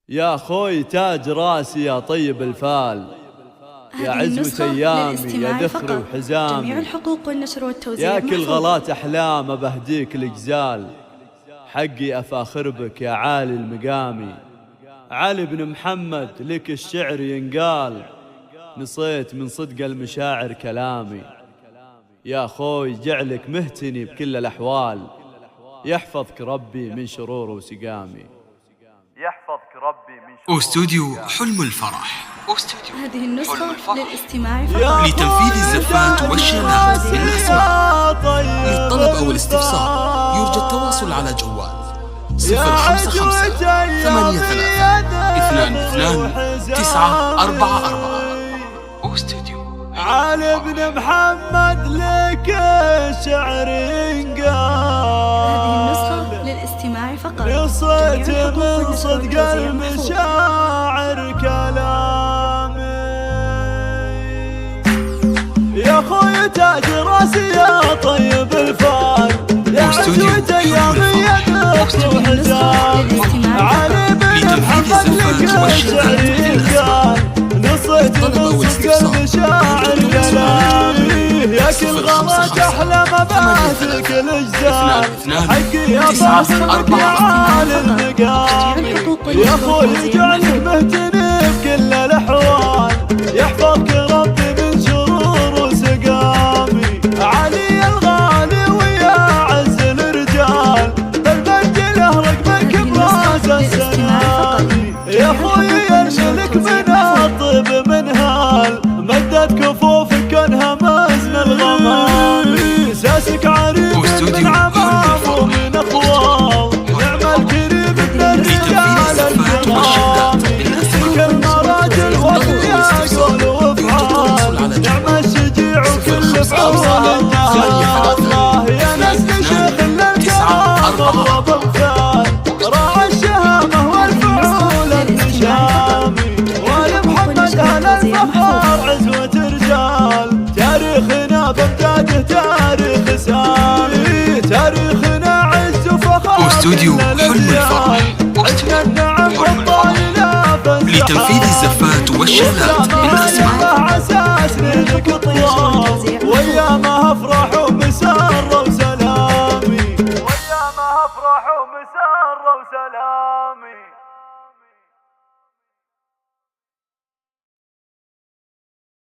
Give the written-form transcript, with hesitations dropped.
يا خوي تاج راسي يا طيب الفال، يا عزوة أيامي يا ذخري وحزامي، جميع الحقوق والنشر والتوزيع يا كل غلات أحلام بهديك الجزال، حقي أفاخر بك يا عالي المقامي. علي بن محمد لك الشعر ينقال، نصيت من صدق المشاعر كلامي. يا خوي جعلك مهتني بكل الأحوال، يحفظك ربي من شرور وسقامي. يحفظك ربي من شرور. استوديو حلم الفرح. هذه النسخة للاستماع فقط. لتنفيذ الزفات والشيلات بالأسماء. للطلب أو الاستفسار يرجى التواصل على جوال 055 83 22 944. استوديو علي بن محمد لك الشعر ينقال، هذه النسخة للاستماع فقط. نصيت من صدق المشاعر كلامي. يا خوي تاج راسي يا طيب الفال، يا عزوة أيامي يا ذخري وحزامي. علي بن محمد لك الشعر ينقال، نصيت من صدق المشاعر كلامي. يا كل غلط أحلام بهديك الجزال، حقي أفاخر بك يا عالي المقامي. يا خوي جعلك مهتني بكل الأحوال، يحفظك ربي من شرور وسقامي. علي الغالي ويا عز الرجال، بالبنجله رقبك براس السلامي. يا خوي يرشلك من الطيب منهال، مدت كفوفك كانها مزن الغمام. ساسك عريض من عمام ومن اخوال، نعم الكريم من الرجال الكرامي. كل مراجل وثياق وافعال، نعم الشجيع وكل فعول الجهال. الله يا نسل شيخ للكرام اضرب امثال، راعى الشهامه والفعول النشامي. ولمحمد اهل الفخار عزوة رجال، تاريخنا بامجاده تاريخ سامي. تاريخنا عز وفخار. استوديو حلم الفرح. عشنا النعم والطايله لتنفيذ الزفات والشيلات بالأسماء. عساس لك طياب ويا ما